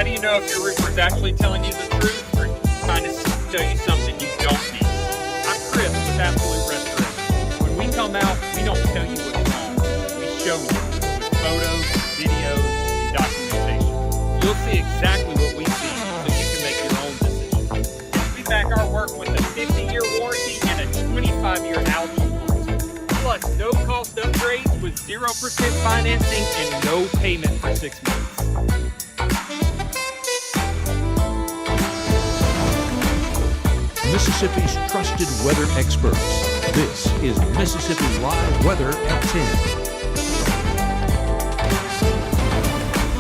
How do you know if your roofer is actually telling you the truth or trying to tell you something you don't need? I'm Chris with Absolute Restoration. When we come out, we don't tell you what's wrong. We show you with photos, videos, and documentation. You'll see exactly what we see so you can make your own decision. We back our work with a 50-year warranty and a 25-year algae warranty. Plus, no-cost upgrades with 0% financing and no payment for 6 months. Mississippi's trusted weather experts. This is Mississippi Live Weather at 10.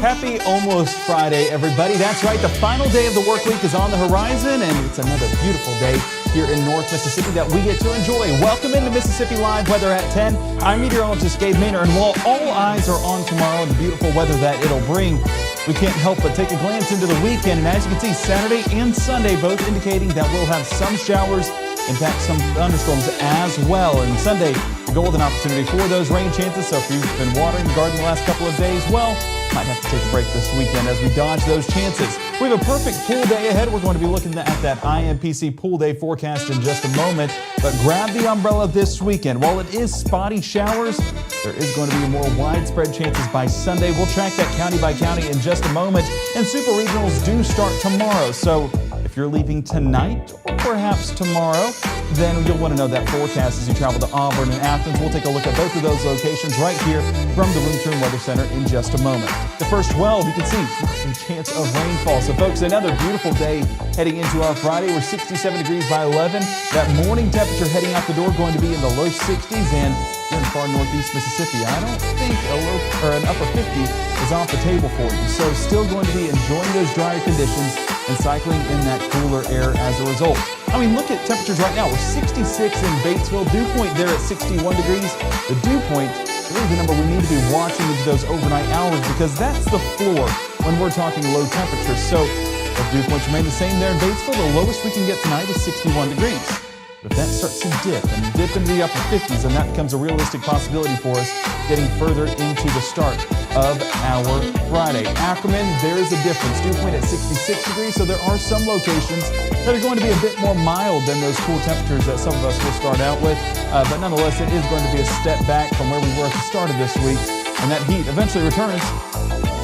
Happy almost Friday, everybody. That's right, the final day of the work week is on the horizon, and it's another beautiful day here in North Mississippi that we get to enjoy. Welcome into Mississippi Live Weather at 10. I'm meteorologist Gabe Maynard, and while all eyes are on tomorrow and the beautiful weather that it'll bring, we can't help but take a glance into the weekend, and as you can see, Saturday and Sunday both indicating that we'll have some showers, in fact, some thunderstorms as well. And Sunday, the golden opportunity for those rain chances, so if you've been watering the garden the last couple of days, well, might have to take a break this weekend as we dodge those chances. We have a perfect pool day ahead. We're going to be looking at that IMPC pool day forecast in just a moment, but grab the umbrella this weekend. While it is spotty showers, there is going to be more widespread chances by Sunday. We'll track that county by county in just a moment, and super regionals do start tomorrow. So if you're leaving tonight or perhaps tomorrow, then you'll want to know that forecast as you travel to Auburn and Athens. We'll take a look at both of those locations right here from the Room to Room Weather Center in just a moment. The first 12, you can see a chance of rainfall. So folks, another beautiful day heading into our Friday. We're 67 degrees by 11. That morning temperature heading out the door going to be in the low 60s, and here in far northeast Mississippi, I don't think an upper 50 is off the table for you. So still going to be enjoying those drier conditions and cycling in that cooler air as a result. I mean, look at temperatures right now. We're 66 in Batesville. Dew point there at 61 degrees. The dew point, really the number we need to be watching into those overnight hours, because that's the floor when we're talking low temperatures. So if dew points remain the same there in Batesville, the lowest we can get tonight is 61 degrees. But if that starts to dip into the upper 50s, then that becomes a realistic possibility for us getting further into the start of our Friday. Ackerman, there is a difference. Dew point at 66 degrees, so there are some locations that are going to be a bit more mild than those cool temperatures that some of us will start out with. But nonetheless, it is going to be a step back from where we were at the start of this week, and that heat eventually returns.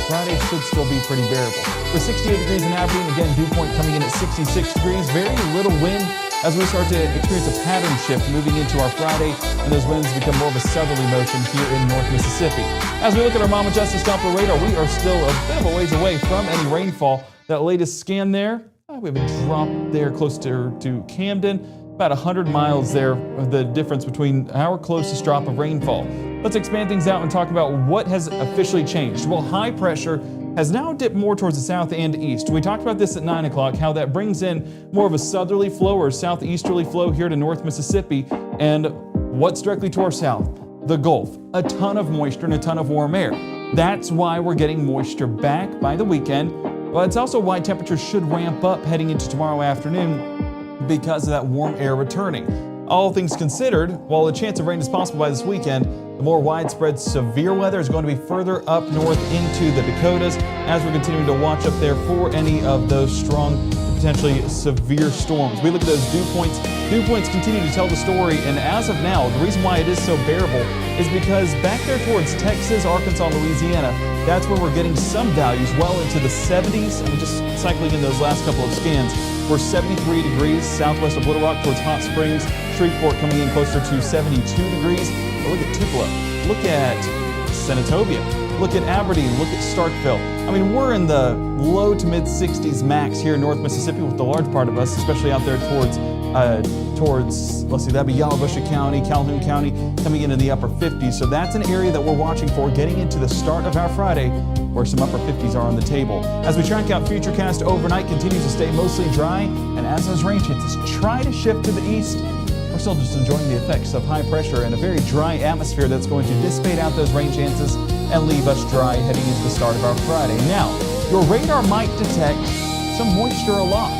Friday should still be pretty bearable. With 68 degrees in Aberdeen, again, dew point coming in at 66 degrees. Very little wind as we start to experience a pattern shift moving into our Friday, and those winds become more of a southerly motion here in North Mississippi. As we look at our Mama Justice Doppler radar, we are still a bit of a ways away from any rainfall. That latest scan there, we have a drop there close to Camden, about 100 miles there, the difference between our closest drop of rainfall. Let's expand things out and talk about what has officially changed. Well, high pressure has now dipped more towards the south and east. We talked about this at 9 o'clock, how that brings in more of a southerly flow or southeasterly flow here to North Mississippi. And what's directly to our south? The Gulf. A ton of moisture and a ton of warm air. That's why we're getting moisture back by the weekend. But it's also why temperatures should ramp up heading into tomorrow afternoon, because of that warm air returning. All things considered, while a chance of rain is possible by this weekend, the more widespread severe weather is going to be further up north into the Dakotas as we're continuing to watch up there for any of those strong, potentially severe storms. We look at those dew points. Dew points continue to tell the story, and as of now, the reason why it is so bearable is because back there towards Texas, Arkansas, Louisiana, that's where we're getting some values well into the 70s. I mean, just cycling in those last couple of scans, we're 73 degrees southwest of Little Rock towards Hot Springs. Shreveport coming in closer to 72 degrees. But look at Tupelo. Look at Senatobia. Look at Aberdeen. Look at Starkville. I mean, we're in the low to mid 60s max here in North Mississippi, with the large part of us, especially out there towards, let's see, that'd be Yalobusha County, Calhoun County, coming in the upper 50s. So that's an area that we're watching for getting into the start of our Friday, where some upper 50s are on the table. As we track out Futurecast overnight, continues to stay mostly dry, and as those rain chances try to shift to the east, we're still just enjoying the effects of high pressure and a very dry atmosphere that's going to dissipate out those rain chances and leave us dry heading into the start of our Friday. Now, your radar might detect some moisture aloft.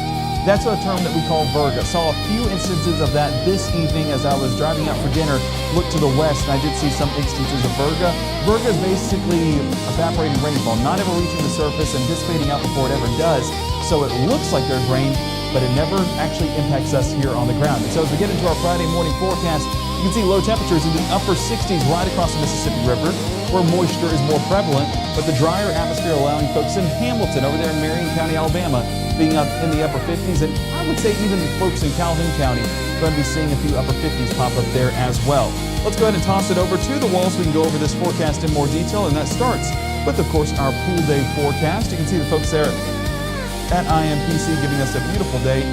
That's a term that we call virga. Saw a few instances of that this evening as I was driving out for dinner. Looked to the west and I did see some instances of virga. Virga is basically evaporating rainfall, not ever reaching the surface and dissipating out before it ever does. So it looks like there's rain, but it never actually impacts us here on the ground. And so as we get into our Friday morning forecast, you can see low temperatures in the upper 60s right across the Mississippi River, where moisture is more prevalent, but the drier atmosphere allowing folks in Hamilton, over there in Marion County, Alabama, being up in the upper 50s, and I would say even folks in Calhoun County going to be seeing a few upper 50s pop up there as well. Let's go ahead and toss it over to the wall so we can go over this forecast in more detail, and that starts with, of course, our pool day forecast. You can see the folks there at IMPC giving us a beautiful day.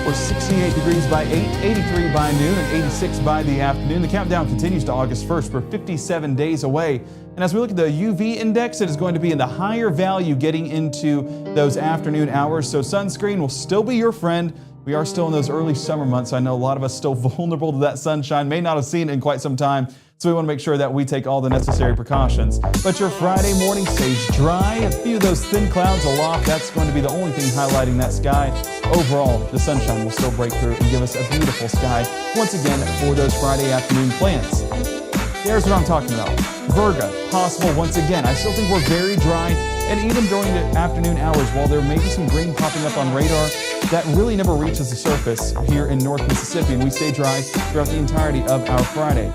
We're 68 degrees by 8, 83 by noon, and 86 by the afternoon. The countdown continues to August 1st. We're 57 days away. And as we look at the UV index, it is going to be in the higher value getting into those afternoon hours. So sunscreen will still be your friend. We are still in those early summer months. I know a lot of us still vulnerable to that sunshine, may not have seen it in quite some time. So we want to make sure that we take all the necessary precautions. But your Friday morning stays dry. A few of those thin clouds aloft, that's going to be the only thing highlighting that sky. Overall, the sunshine will still break through and give us a beautiful sky once again for those Friday afternoon plans. Here's what I'm talking about. Virga, possible once again. I still think we're very dry, and even during the afternoon hours, while there may be some green popping up on radar, that really never reaches the surface here in North Mississippi, and we stay dry throughout the entirety of our Friday.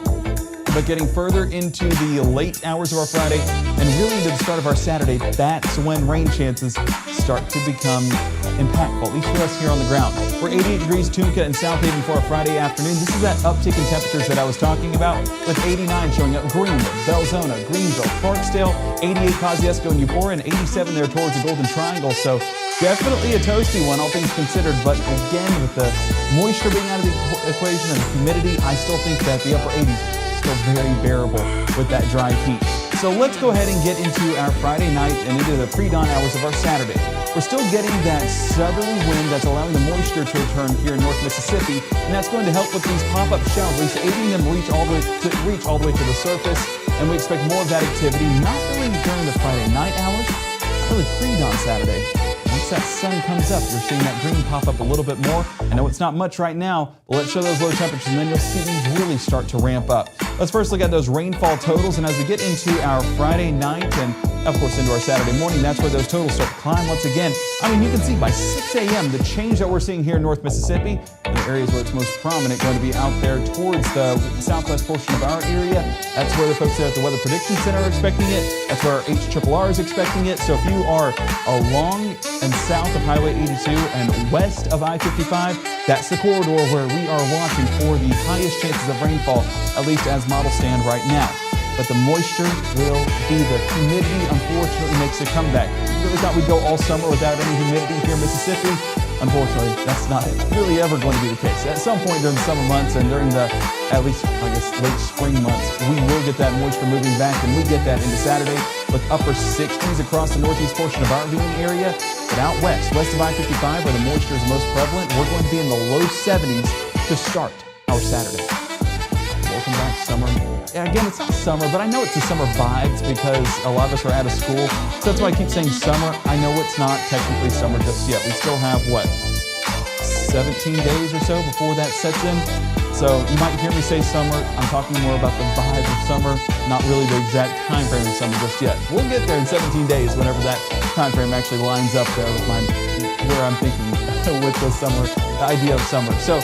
But getting further into the late hours of our Friday and really into the start of our Saturday, that's when rain chances start to become impactful, at least for us here on the ground. We're 88 degrees Tunica and South Haven for a Friday afternoon. This is that uptick in temperatures that I was talking about, with 89 showing up Greenwood, Belzona, Greenville, Clarksdale, 88 Kosciuszko and Eupora, and 87 there towards the Golden Triangle. So definitely a toasty one, all things considered. But again, with the moisture being out of the equation and the humidity, I still think that the upper 80s still very bearable with that dry heat. So let's go ahead and get into our Friday night and into the pre-dawn hours of our Saturday. We're still getting that southerly wind that's allowing the moisture to return here in North Mississippi, and that's going to help with these pop-up showers, at least aiding them reach all the way to the surface. And we expect more of that activity, not really during the Friday night hours, really pre-dawn Saturday. Once that sun comes up, you're seeing that green pop up a little bit more. I know it's not much right now, but let's show those low temperatures and then you'll see these really start to ramp up. Let's first look at those rainfall totals, and as we get into our Friday night and of course into our Saturday morning, that's where those totals start to climb once again. I mean, you can see by 6 a.m. the change that we're seeing here in North Mississippi, in the areas where it's most prominent, going to be out there towards the southwest portion of our area. That's where the folks there at the Weather Prediction Center are expecting it. That's where our HRRR is expecting it. So if you are along and south of Highway 82 and west of I-55, that's the corridor where we are watching for the highest chances of rainfall, at least as models stand right now. But the moisture will be the humidity, unfortunately, makes a comeback. We really thought we'd go all summer without any humidity here in Mississippi. Unfortunately, that's not really ever going to be the case. At some point during the summer months and during the, at least, I guess, late spring months, we will get that moisture moving back, and we get that into Saturday with upper 60s across the northeast portion of our viewing area. But out west of I-55, where the moisture is most prevalent, we're going to be in the low 70s to start our Saturday. Welcome back, summer. Yeah, again, it's not summer, but I know it's the summer vibes because a lot of us are out of school. So that's why I keep saying summer. I know it's not technically summer just yet. We still have, 17 days or so before that sets in. So you might hear me say summer. I'm talking more about the vibe of summer, not really the exact time frame of summer just yet. We'll get there in 17 days whenever that time frame actually lines up there with where I'm thinking with the summer, the idea of summer. So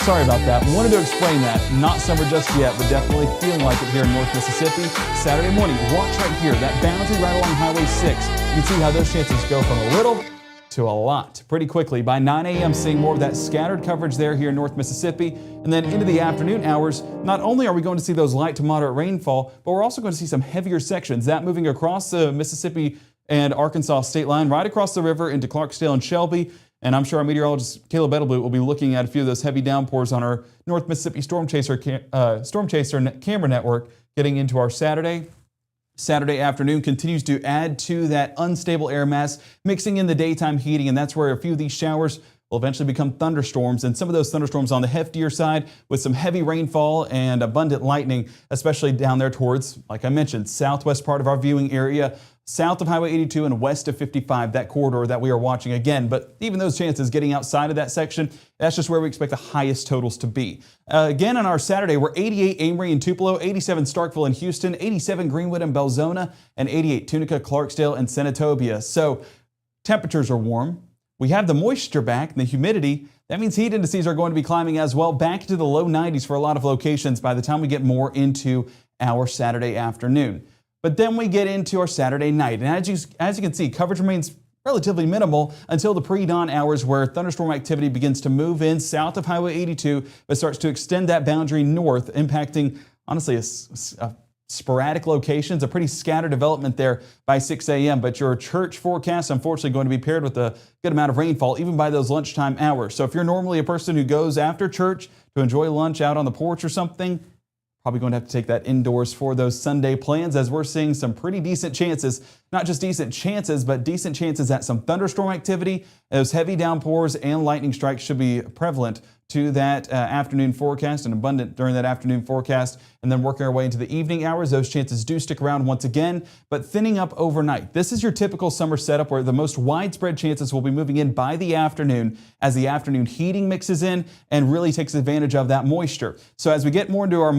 sorry about that. Wanted to explain that. Not summer just yet, but definitely feeling like it here in North Mississippi. Saturday morning, watch right here. That boundary right along Highway 6. You can see how those chances go from a little to a lot pretty quickly. By 9 a.m., seeing more of that scattered coverage there here in North Mississippi. And then into the afternoon hours, not only are we going to see those light to moderate rainfall, but we're also going to see some heavier sections. That moving across the Mississippi and Arkansas state line, right across the river into Clarksdale and Shelby. And I'm sure our meteorologist, Caleb Edelblut, will be looking at a few of those heavy downpours on our North Mississippi Storm Chaser camera network getting into our Saturday. Saturday afternoon continues to add to that unstable air mass, mixing in the daytime heating, and that's where a few of these showers will eventually become thunderstorms, and some of those thunderstorms on the heftier side with some heavy rainfall and abundant lightning, especially down there towards, like I mentioned, southwest part of our viewing area. south of Highway 82 and west of 55, that corridor that we are watching again. But even those chances getting outside of that section, that's just where we expect the highest totals to be. Again, on our Saturday, we're 88 Amory and Tupelo, 87 Starkville and Houston, 87 Greenwood and Belzona, and 88 Tunica, Clarksdale, and Senatobia. So temperatures are warm. We have the moisture back and the humidity. That means heat indices are going to be climbing as well, back to the low 90s for a lot of locations by the time we get more into our Saturday afternoon. But then we get into our Saturday night, and as you can see, coverage remains relatively minimal until the pre-dawn hours where thunderstorm activity begins to move in south of Highway 82, but starts to extend that boundary north, impacting, honestly, a sporadic locations, a pretty scattered development there by 6 a.m. But your church forecast, unfortunately, going to be paired with a good amount of rainfall, even by those lunchtime hours. So if you're normally a person who goes after church to enjoy lunch out on the porch or something, probably going to have to take that indoors for those Sunday plans, as we're seeing some pretty decent chances, not just decent chances, but decent chances at some thunderstorm activity. Those heavy downpours and lightning strikes should be prevalent to that afternoon forecast and abundant during that afternoon forecast. And then working our way into the evening hours, those chances do stick around once again, but thinning up overnight. This is your typical summer setup where the most widespread chances will be moving in by the afternoon as the afternoon heating mixes in and really takes advantage of that moisture. So as we get more into our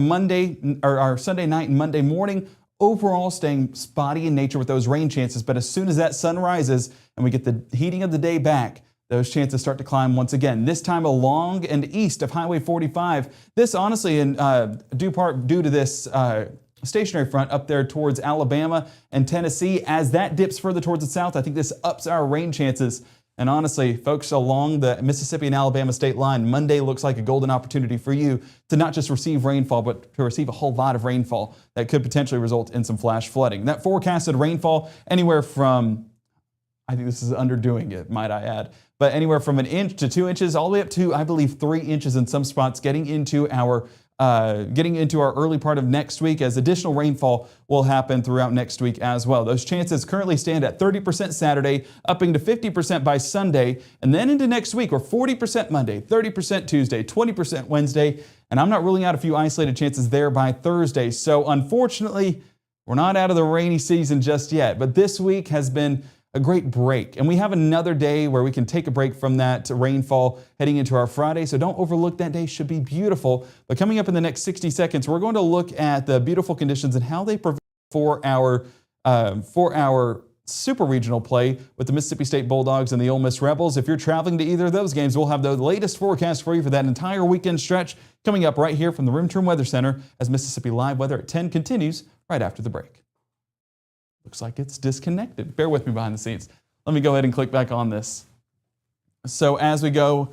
our Sunday night and Monday morning, overall staying spotty in nature with those rain chances. But as soon as that sun rises and we get the heating of the day back, those chances start to climb once again, this time along and east of Highway 45. This honestly, in due part due to this stationary front up there towards Alabama and Tennessee. As that dips further towards the south, I think this ups our rain chances. And honestly, folks along the Mississippi and Alabama state line, Monday looks like a golden opportunity for you to not just receive rainfall, but to receive a whole lot of rainfall that could potentially result in some flash flooding. That forecasted rainfall anywhere from, I think this is underdoing it, might I add, but anywhere from 1 inch to 2 inches, all the way up to, I believe, 3 inches in some spots, getting into our early part of next week, as additional rainfall will happen throughout next week as well. Those chances currently stand at 30% Saturday, upping to 50% by Sunday, and then into next week, we're 40% Monday, 30% Tuesday, 20% Wednesday, and I'm not ruling out a few isolated chances there by Thursday. So unfortunately, we're not out of the rainy season just yet, but this week has been a great break. And we have another day where we can take a break from that rainfall heading into our Friday. So don't overlook that day. Should be beautiful. But coming up in the next 60 seconds, we're going to look at the beautiful conditions and how they prevent for our super regional play with the Mississippi State Bulldogs and the Ole Miss Rebels. If you're traveling to either of those games, we'll have the latest forecast for you for that entire weekend stretch coming up right here from the Room to Room Weather Center as Mississippi Live Weather at 10 continues right after the break. Looks like it's disconnected. Bear with me behind the scenes. Let me go ahead and click back on this. So as we go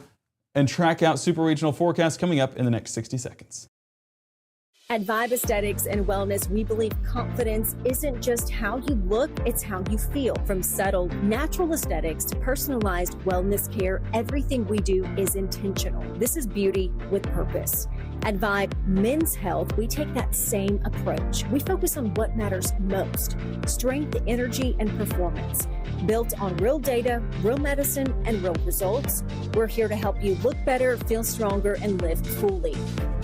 and track out super regional forecasts coming up in the next 60 seconds. At Vibe Aesthetics and Wellness, we believe confidence isn't just how you look, it's how you feel. From subtle, natural aesthetics to personalized wellness care, everything we do is intentional. This is beauty with purpose. At Vibe Men's Health, we take that same approach. We focus on what matters most: strength, energy, and performance. Built on real data, real medicine, and real results, we're here to help you look better, feel stronger, and live fully.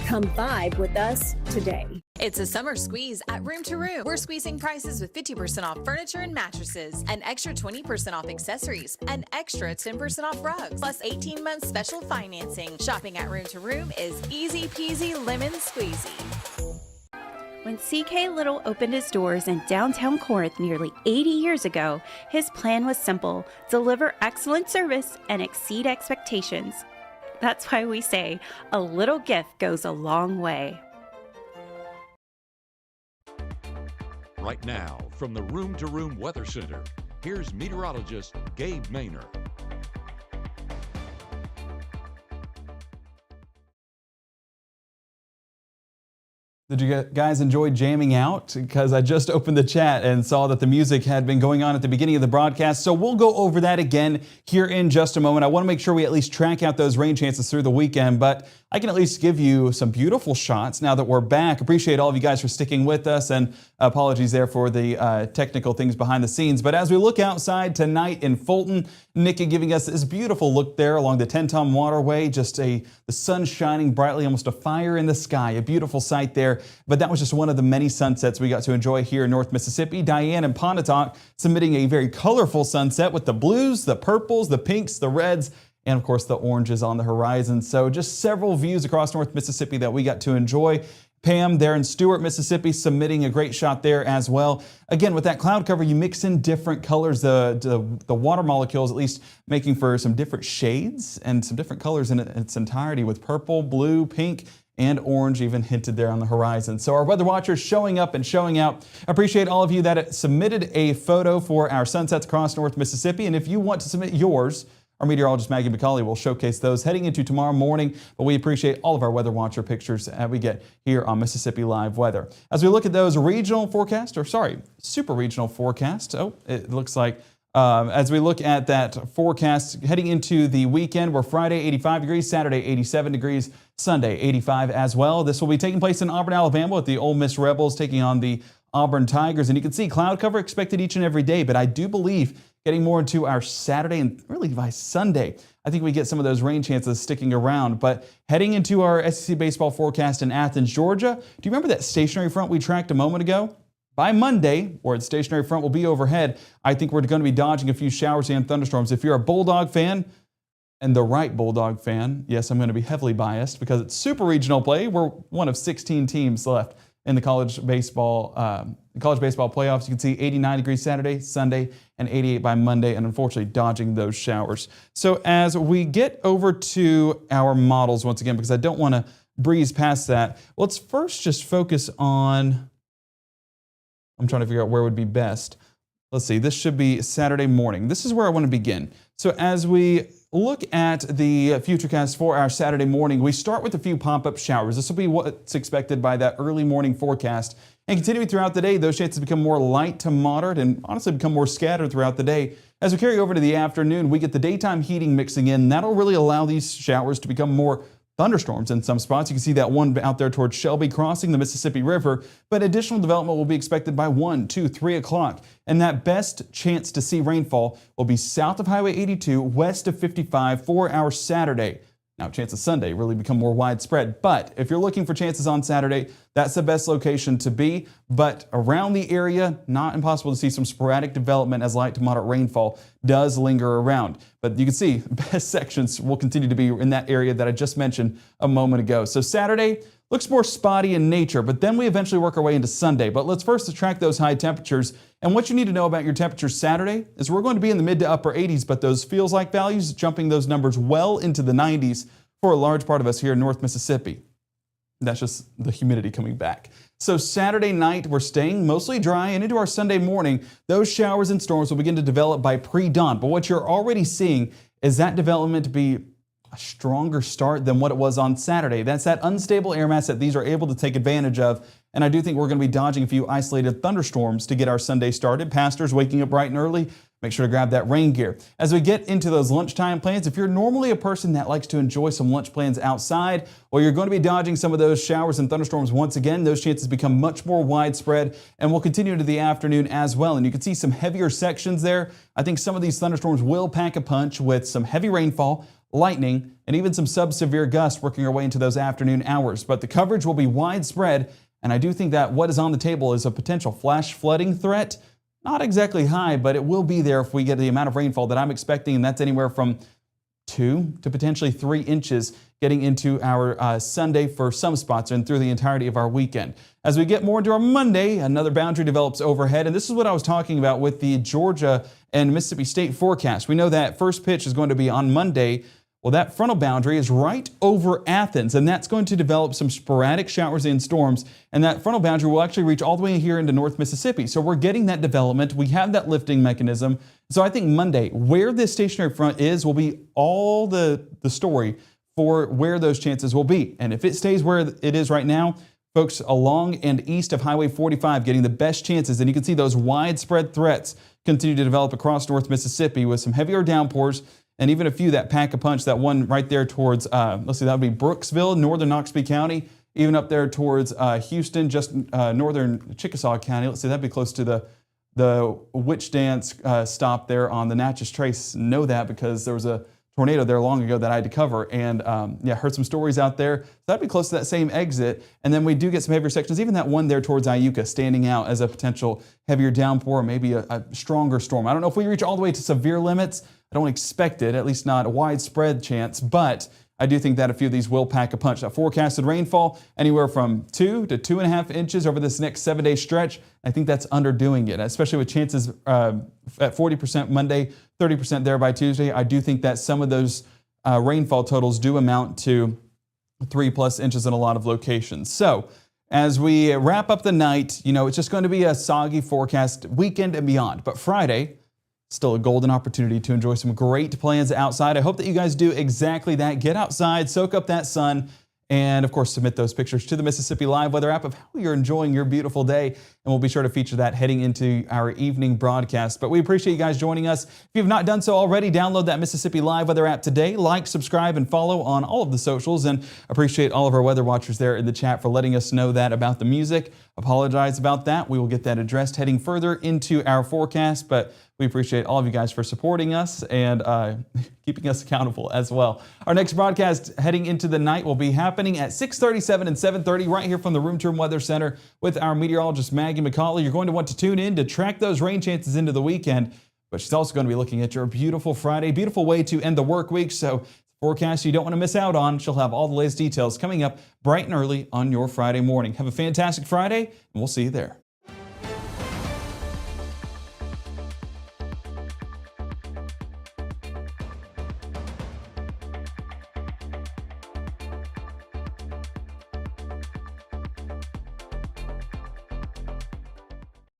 Come vibe with us today. It's a summer squeeze at Room to Room. We're squeezing prices with 50% off furniture and mattresses, an extra 20% off accessories, an extra 10% off rugs, plus 18 months special financing. Shopping at Room to Room is easy peasy lemon squeezy. When C.K. Little opened his doors in downtown Corinth nearly 80 years ago, his plan was simple: deliver excellent service and exceed expectations. That's why we say a little gift goes a long way. Right now, from the Room to Room Weather Center, here's meteorologist Gabe Maynor. Did you guys enjoy jamming out? Because I just opened the chat and saw that the music had been going on at the beginning of the broadcast. So we'll go over that again here in just a moment. I want to make sure we at least track out those rain chances through the weekend, but I can at least give you some beautiful shots now that we're back. Appreciate all of you guys for sticking with us, and apologies there for the technical things behind the scenes. But as we look outside tonight in Fulton, Nikki giving us this beautiful look there along the Tenn-Tom Waterway, just the sun shining brightly, almost a fire in the sky, a beautiful sight there but that was just one of the many sunsets we got to enjoy here in North Mississippi. Diane and Pontotoc submitting a very colorful sunset with the blues, the purples, the pinks, the reds, and of course the oranges on the horizon. So just several views across North Mississippi that we got to enjoy. Pam there in Stewart, Mississippi, submitting a great shot there as well. Again, with that cloud cover, you mix in different colors, the water molecules at least making for some different shades and some different colors in its entirety, with purple, blue, pink, and orange even hinted there on the horizon. So our weather watchers showing up and showing out. Appreciate all of you that submitted a photo for our sunsets across North Mississippi. And if you want to submit yours, our meteorologist Maggye will showcase those heading into tomorrow morning, but we appreciate all of our weather watcher pictures that we get here on Mississippi Live Weather. As we look at those super regional forecast. Oh, it looks like as we look at that forecast heading into the weekend, where Friday 85 degrees, Saturday 87 degrees, Sunday 85 as well. This will be taking place in Auburn, Alabama, with the Ole Miss Rebels taking on the Auburn Tigers. And you can see cloud cover expected each and every day, but I do believe getting more into our Saturday and really by Sunday, I think we get some of those rain chances sticking around. But heading into our SEC baseball forecast in Athens, Georgia, do you remember that stationary front we tracked a moment ago? By Monday, or its stationary front will be overhead, I think we're going to be dodging a few showers and thunderstorms. If you're a Bulldog fan, and the right Bulldog fan, yes, I'm going to be heavily biased because it's super regional play. We're one of 16 teams left in the college baseball playoffs. You can see 89 degrees Saturday, Sunday, and 88 by Monday, and unfortunately dodging those showers. So as we get over to our models once again, because I don't want to breeze past that, let's first just focus on, I'm trying to figure out where would be best. Let's see, this should be Saturday morning. This is where I want to begin. So as we look at the futurecast for our Saturday morning, we start with a few pop-up showers. This will be what's expected by that early morning forecast. And continuing throughout the day, those chances become more light to moderate and honestly become more scattered throughout the day. As we carry over to the afternoon, we get the daytime heating mixing in. That'll really allow these showers to become more thunderstorms in some spots. You can see that one out there towards Shelby crossing the Mississippi River, but additional development will be expected by 1, 2, 3 o'clock. And that best chance to see rainfall will be south of Highway 82, west of 55 for our Saturday. Now, chances Sunday really become more widespread, but if you're looking for chances on Saturday, that's the best location to be. But around the area, not impossible to see some sporadic development as light to moderate rainfall does linger around. But you can see best sections will continue to be in that area that I just mentioned a moment ago. So Saturday looks more spotty in nature, but then we eventually work our way into Sunday. But let's first track those high temperatures. And what you need to know about your temperatures Saturday is we're going to be in the mid to upper 80s, but those feels like values jumping those numbers well into the 90s for a large part of us here in North Mississippi. That's just the humidity coming back. So Saturday night, we're staying mostly dry, and into our Sunday morning, those showers and storms will begin to develop by pre-dawn. But what you're already seeing is that development to be a stronger start than what it was on Saturday. That's that unstable air mass that these are able to take advantage of. And I do think we're going to be dodging a few isolated thunderstorms to get our Sunday started. Pastors waking up bright and early, make sure to grab that rain gear. As we get into those lunchtime plans, if you're normally a person that likes to enjoy some lunch plans outside, well, you're going to be dodging some of those showers and thunderstorms once again. Those chances become much more widespread and will continue into the afternoon as well. And you can see some heavier sections there. I think some of these thunderstorms will pack a punch with some heavy rainfall, lightning, and even some sub-severe gusts working our way into those afternoon hours. But the coverage will be widespread, and I do think that what is on the table is a potential flash flooding threat. Not exactly high, but it will be there if we get the amount of rainfall that I'm expecting, and that's anywhere from 2 to potentially 3 inches getting into our Sunday for some spots and through the entirety of our weekend. As we get more into our Monday, another boundary develops overhead, and this is what I was talking about with the Georgia and Mississippi State forecast. We know that first pitch is going to be on Monday. Well, that frontal boundary is right over Athens, and that's going to develop some sporadic showers and storms, and that frontal boundary will actually reach all the way here into North Mississippi. So we're getting that development. We have that lifting mechanism. So I think Monday, where this stationary front is, will be all the story for where those chances will be. And if it stays where it is right now, folks along and east of Highway 45 getting the best chances, and you can see those widespread threats continue to develop across North Mississippi with some heavier downpours, and even a few that pack a punch. That one right there towards, let's see, that would be Brooksville, northern Noxubee County, even up there towards Houston, just northern Chickasaw County. Let's see, that'd be close to the Witch Dance stop there on the Natchez Trace. Know that because there was a tornado there long ago that I had to cover, and yeah, heard some stories out there. So that'd be close to that same exit. And then we do get some heavier sections, even that one there towards Iuka standing out as a potential heavier downpour, maybe a stronger storm. I don't know if we reach all the way to severe limits. I don't expect it, at least not a widespread chance, but I do think that a few of these will pack a punch. That forecasted rainfall anywhere from 2 to 2.5 inches over this next 7-day stretch. I think that's underdoing it, especially with chances at 40% Monday, 30% there by Tuesday. I do think that some of those rainfall totals do amount to 3+ inches in a lot of locations. So as we wrap up the night, it's just going to be a soggy forecast weekend and beyond. But Friday, still a golden opportunity to enjoy some great plans outside. I hope that you guys do exactly that. Get outside, soak up that sun, and of course submit those pictures to the Mississippi Live weather app of how you're enjoying your beautiful day, and we'll be sure to feature that heading into our evening broadcast. But we appreciate you guys joining us. If you've not done so already, download that Mississippi Live weather app today. Like, subscribe, and follow on all of the socials, and appreciate all of our weather watchers there in the chat for letting us know that about the music. Apologize about that. We will get that addressed heading further into our forecast, but we appreciate all of you guys for supporting us and keeping us accountable as well. Our next broadcast heading into the night will be happening at 6:37 and 7:30 right here from the Room to Room Weather Center with our meteorologist Maggye McCauley. You're going to want to tune in to track those rain chances into the weekend, but she's also going to be looking at your beautiful Friday, beautiful way to end the work week. So forecast you don't want to miss out on. She'll have all the latest details coming up bright and early on your Friday morning. Have a fantastic Friday, and we'll see you there.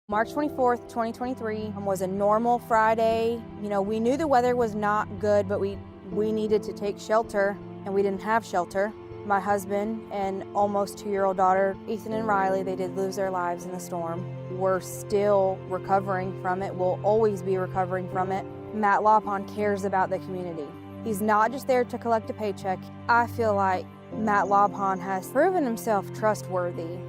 March 24th, 2023 was a normal Friday. We knew the weather was not good, but we needed to take shelter, and we didn't have shelter. My husband and almost 2-year-old daughter, Ethan and Riley, they did lose their lives in the storm. We're still recovering from it. We'll always be recovering from it. Matt Lawpon cares about the community. He's not just there to collect a paycheck. I feel like Matt Lawpon has proven himself trustworthy.